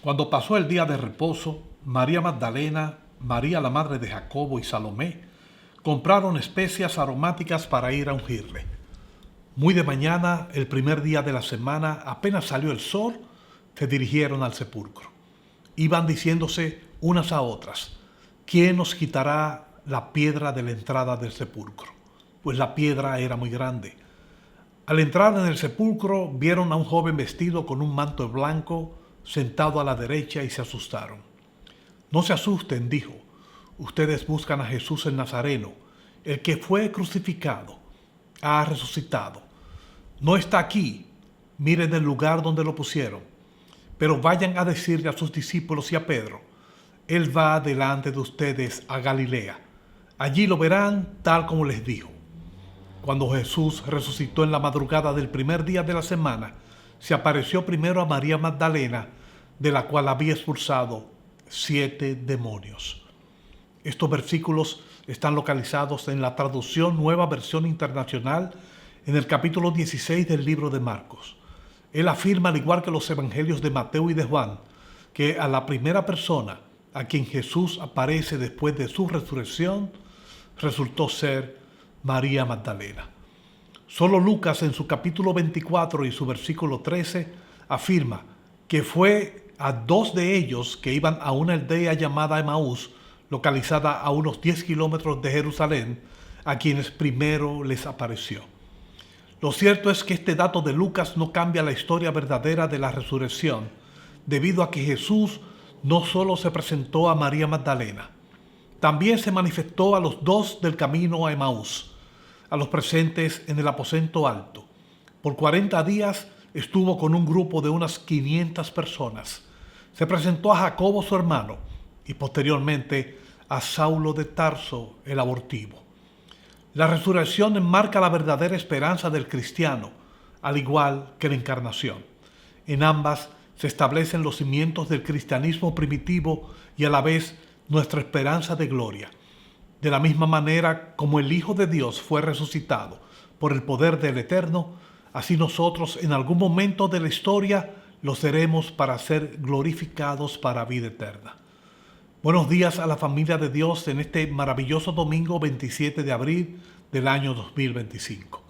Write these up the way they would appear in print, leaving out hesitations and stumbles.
Cuando pasó el día de reposo, María Magdalena, María la madre de Jacobo y Salomé compraron especias aromáticas para ir a ungirle. Muy de mañana, el primer día de la semana, apenas salió el sol, se dirigieron al sepulcro. Iban diciéndose unas a otras: ¿quién nos quitará la piedra de la entrada del sepulcro? Pues la piedra era muy grande. Al entrar en el sepulcro, vieron a un joven vestido con un manto blanco sentado a la derecha y se asustaron. No se asusten, dijo. Ustedes buscan a Jesús el Nazareno, el que fue crucificado. Ha resucitado. No está aquí. Miren el lugar donde lo pusieron. Pero vayan a decirle a sus discípulos y a Pedro: Él va delante de ustedes a Galilea. Allí lo verán tal como les dijo. Cuando Jesús resucitó en la madrugada del primer día de la semana, se apareció primero a María Magdalena, de la cual había expulsado 7 demonios. Estos versículos están localizados en la traducción Nueva Versión Internacional, en el capítulo 16 del libro de Marcos. Él afirma, al igual que los evangelios de Mateo y de Juan, que a la primera persona a quien Jesús aparece después de su resurrección resultó ser María Magdalena. Solo Lucas, en su capítulo 24 y su versículo 13, afirma que fue a 2 de ellos que iban a una aldea llamada Emaús, localizada a unos 10 kilómetros de Jerusalén, a quienes primero les apareció. Lo cierto es que este dato de Lucas no cambia la historia verdadera de la resurrección, debido a que Jesús no solo se presentó a María Magdalena, también se manifestó a los 2 del camino a Emaús, a los presentes en el aposento alto. Por 40 días estuvo con un grupo de unas 500 personas. Se presentó a Jacobo, su hermano, y posteriormente a Saulo de Tarso, el abortivo. La resurrección enmarca la verdadera esperanza del cristiano, al igual que la encarnación. En ambas se establecen los cimientos del cristianismo primitivo y a la vez nuestra esperanza de gloria. De la misma manera como el Hijo de Dios fue resucitado por el poder del Eterno, así nosotros en algún momento de la historia lo seremos para ser glorificados para vida eterna. Buenos días a la familia de Dios en este maravilloso domingo 27 de abril del año 2025.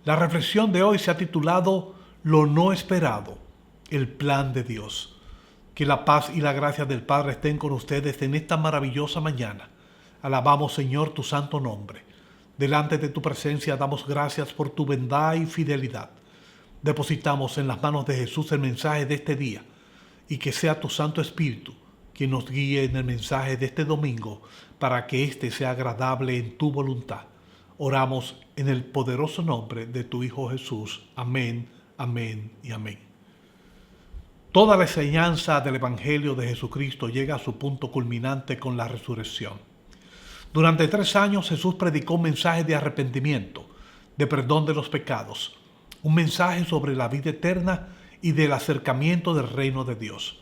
La reflexión de hoy se ha titulado Lo no esperado, el plan de Dios. Que la paz y la gracia del Padre estén con ustedes en esta maravillosa mañana. Alabamos, Señor, tu santo nombre. Delante de tu presencia damos gracias por tu bondad y fidelidad. Depositamos en las manos de Jesús el mensaje de este día y que sea tu Santo Espíritu quien nos guíe en el mensaje de este domingo para que éste sea agradable en tu voluntad. Oramos en el poderoso nombre de tu Hijo Jesús. Amén, amén y amén. Toda la enseñanza del Evangelio de Jesucristo llega a su punto culminante con la resurrección. Durante 3 años Jesús predicó un mensaje de arrepentimiento, de perdón de los pecados, un mensaje sobre la vida eterna y del acercamiento del reino de Dios.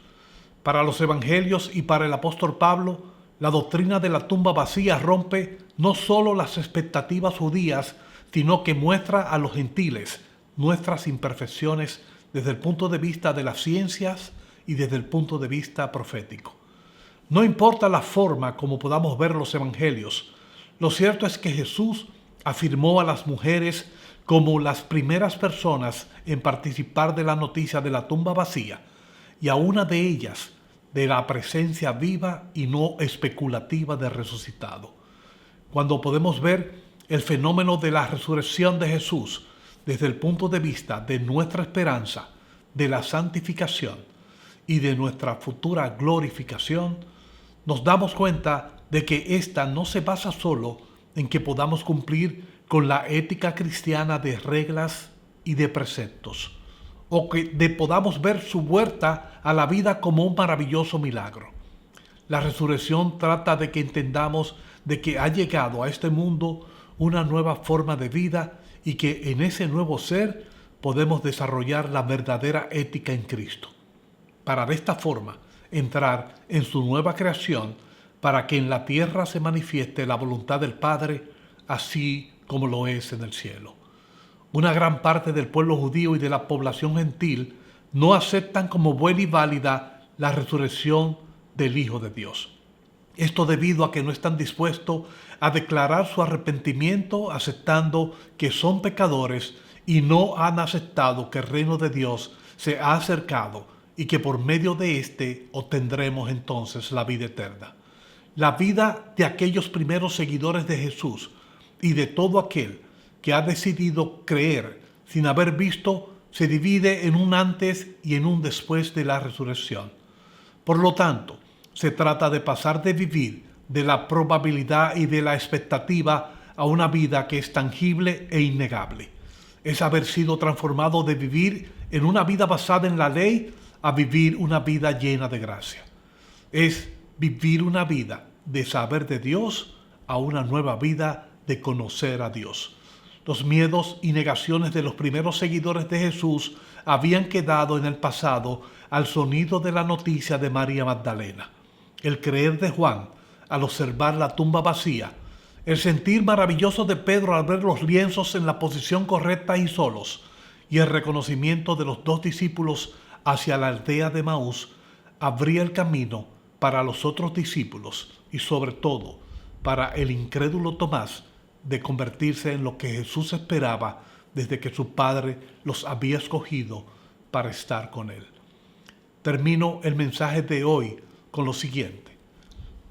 Para los evangelios y para el apóstol Pablo, la doctrina de la tumba vacía rompe no solo las expectativas judías, sino que muestra a los gentiles nuestras imperfecciones desde el punto de vista de las ciencias y desde el punto de vista profético. No importa la forma como podamos ver los evangelios, lo cierto es que Jesús afirmó a las mujeres como las primeras personas en participar de la noticia de la tumba vacía, y a una de ellas de la presencia viva y no especulativa del resucitado. Cuando podemos ver el fenómeno de la resurrección de Jesús desde el punto de vista de nuestra esperanza, de la santificación y de nuestra futura glorificación, nos damos cuenta de que ésta no se basa solo en que podamos cumplir con la ética cristiana de reglas y de preceptos, o que podamos ver su vuelta a la vida como un maravilloso milagro. La resurrección trata de que entendamos de que ha llegado a este mundo una nueva forma de vida y que en ese nuevo ser podemos desarrollar la verdadera ética en Cristo, para de esta forma entrar en su nueva creación, para que en la tierra se manifieste la voluntad del Padre, así como lo es en el cielo. Una gran parte del pueblo judío y de la población gentil no aceptan como buena y válida la resurrección del Hijo de Dios. Esto debido a que no están dispuestos a declarar su arrepentimiento aceptando que son pecadores y no han aceptado que el reino de Dios se ha acercado y que por medio de éste obtendremos entonces la vida eterna. La vida de aquellos primeros seguidores de Jesús y de todo aquel que ha decidido creer sin haber visto se divide en un antes y en un después de la resurrección. Por lo tanto, se trata de pasar de vivir de la probabilidad y de la expectativa a una vida que es tangible e innegable. Es haber sido transformado de vivir en una vida basada en la ley a vivir una vida llena de gracia. Es vivir una vida de saber de Dios a una nueva vida de conocer a Dios. Los miedos y negaciones de los primeros seguidores de Jesús habían quedado en el pasado al sonido de la noticia de María Magdalena. El creer de Juan al observar la tumba vacía, el sentir maravilloso de Pedro al ver los lienzos en la posición correcta y solos, y el reconocimiento de los 2 discípulos hacia la aldea de Maús, abría el camino para los otros discípulos y sobre todo para el incrédulo Tomás de convertirse en lo que Jesús esperaba desde que su Padre los había escogido para estar con él. Termino el mensaje de hoy con lo siguiente.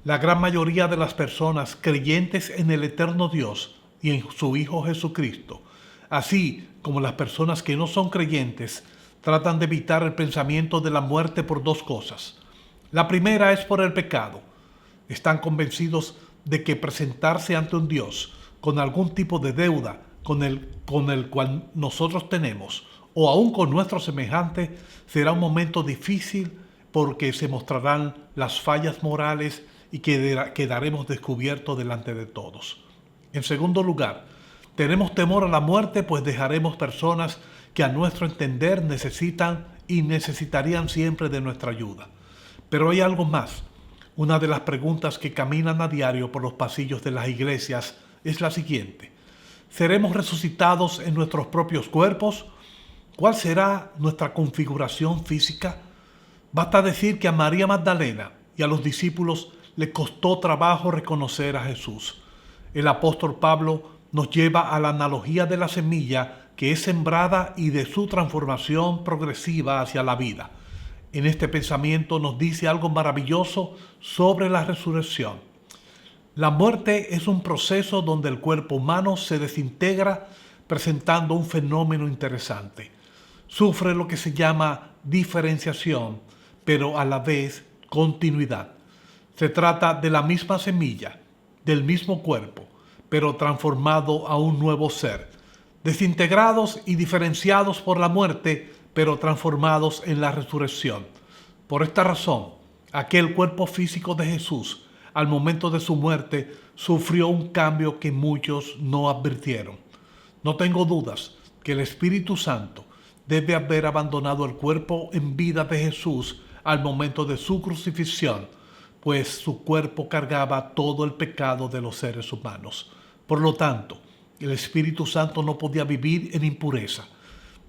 La gran mayoría de las personas creyentes en el eterno Dios y en su Hijo Jesucristo, así como las personas que no son creyentes, tratan de evitar el pensamiento de la muerte por 2 cosas. La primera es por el pecado. Están convencidos de que presentarse ante un Dios con algún tipo de deuda con el cual nosotros tenemos, o aún con nuestro semejante, será un momento difícil porque se mostrarán las fallas morales y quedaremos descubiertos delante de todos. En segundo lugar, tenemos temor a la muerte, pues dejaremos personas que a nuestro entender necesitan y necesitarían siempre de nuestra ayuda. Pero hay algo más. Una de las preguntas que caminan a diario por los pasillos de las iglesias es la siguiente. ¿Seremos resucitados en nuestros propios cuerpos? ¿Cuál será nuestra configuración física? Basta decir que a María Magdalena y a los discípulos le costó trabajo reconocer a Jesús. El apóstol Pablo nos lleva a la analogía de la semilla que es sembrada y de su transformación progresiva hacia la vida. En este pensamiento nos dice algo maravilloso sobre la resurrección. La muerte es un proceso donde el cuerpo humano se desintegra presentando un fenómeno interesante. Sufre lo que se llama diferenciación, pero a la vez continuidad. Se trata de la misma semilla, del mismo cuerpo, pero transformado a un nuevo ser. Desintegrados y diferenciados por la muerte, pero transformados en la resurrección. Por esta razón, aquel cuerpo físico de Jesús, al momento de su muerte, sufrió un cambio que muchos no advirtieron. No tengo dudas que el Espíritu Santo debe haber abandonado el cuerpo en vida de Jesús al momento de su crucifixión, pues su cuerpo cargaba todo el pecado de los seres humanos. Por lo tanto, el Espíritu Santo no podía vivir en impureza.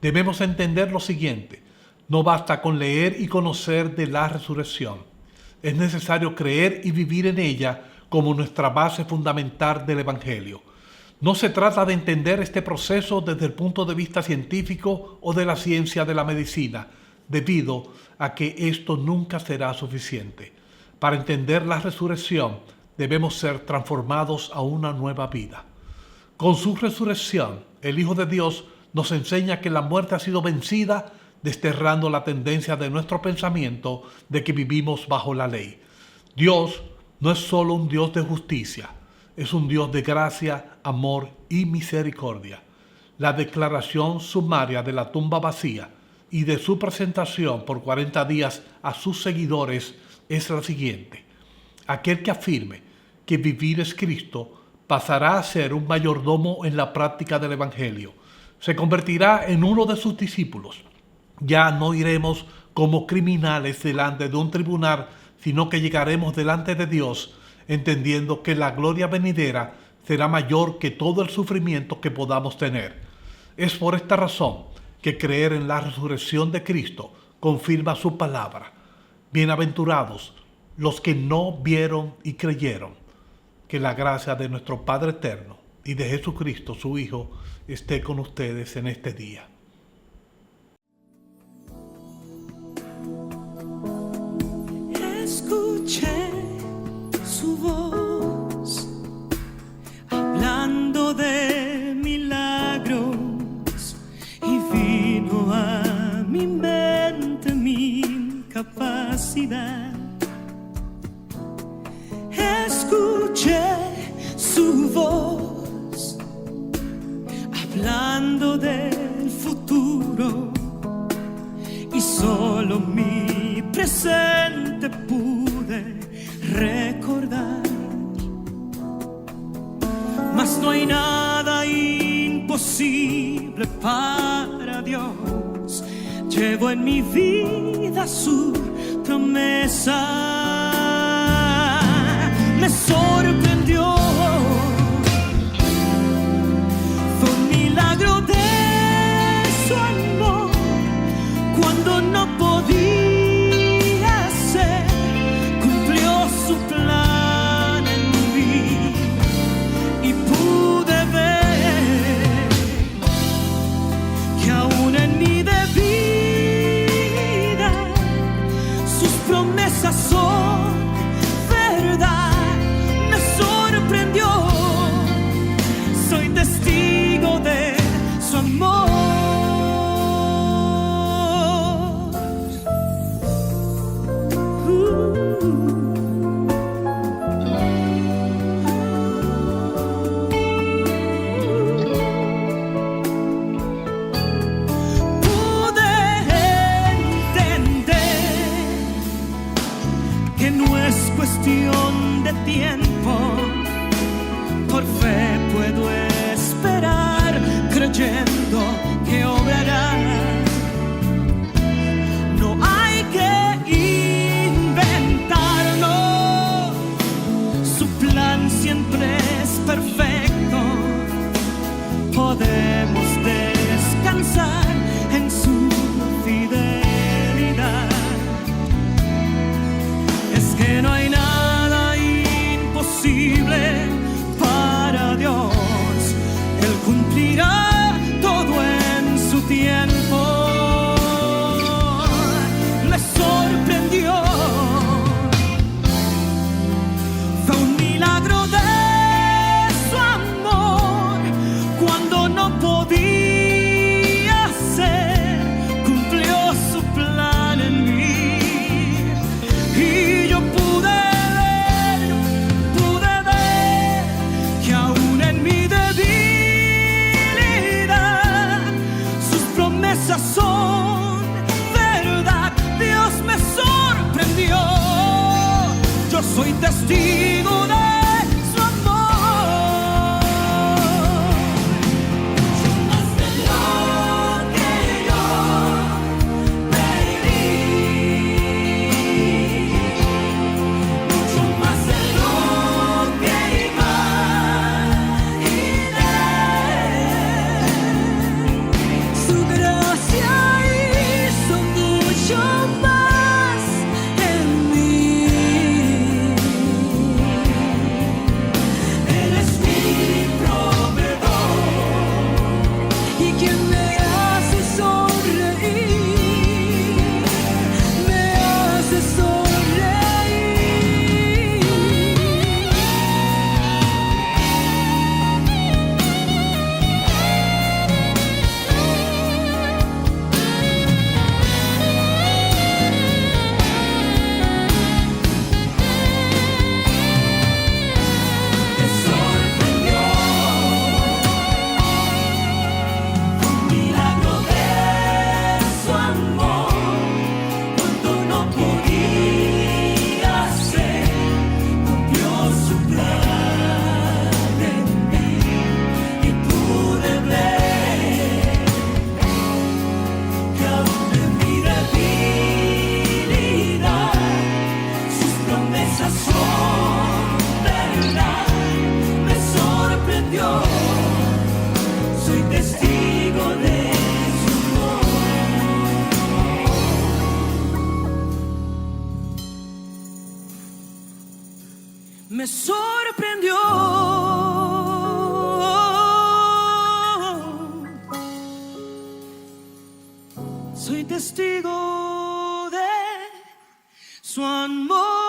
Debemos entender lo siguiente: no basta con leer y conocer de la resurrección. Es necesario creer y vivir en ella como nuestra base fundamental del Evangelio. No se trata de entender este proceso desde el punto de vista científico o de la ciencia de la medicina, debido a que esto nunca será suficiente. Para entender la resurrección, debemos ser transformados a una nueva vida. Con su resurrección, el Hijo de Dios nos enseña que la muerte ha sido vencida, desterrando la tendencia de nuestro pensamiento de que vivimos bajo la ley. Dios no es solo un Dios de justicia, es un Dios de gracia, amor y misericordia. La declaración sumaria de la tumba vacía y de su presentación por 40 días a sus seguidores es la siguiente: aquel que afirme que vivir es Cristo pasará a ser un mayordomo en la práctica del Evangelio. Se convertirá en uno de sus discípulos. Ya no iremos como criminales delante de un tribunal, sino que llegaremos delante de Dios, entendiendo que la gloria venidera será mayor que todo el sufrimiento que podamos tener. Es por esta razón que creer en la resurrección de Cristo confirma su palabra. Bienaventurados los que no vieron y creyeron. Que la gracia de nuestro Padre eterno y de Jesucristo, su Hijo, esté con ustedes en este día. Escuché su voz hablando de milagros y vino a mi mente mi incapacidad. Escuché su voz hablando del futuro y solo mi presente pude recordar. Mas no hay nada imposible para Dios. Llevo en mi vida su promesa. Me sorprendió, fue un milagro de su amor cuando no podía ser, cumplió su plan en mí y pude ver que aún en mi debilidad sus promesas son verdad. Soy testigo de su amor. Pude entender que no es cuestión de tiempo. Por fe puedo esperar, creyendo que obrará. No hay que inventarlo, su plan siempre es perfecto. Podemos descansar en su fidelidad. Es que no hay nada imposible para Dios. Él cumplirá todo en su tiempo. Me sorprendió, fue un milagro de su amor cuando no podía ser, cumplió su plan en mí y yo pude ver que aún en mi debilidad sus promesas son verdad. Dios me sorprendió, yo soy testigo de su amor. Más de lo que yo pedí, mucho más de lo que imaginé. Su gracia hizo mucho más en mí. me sorprendió. Soy testigo de su amor.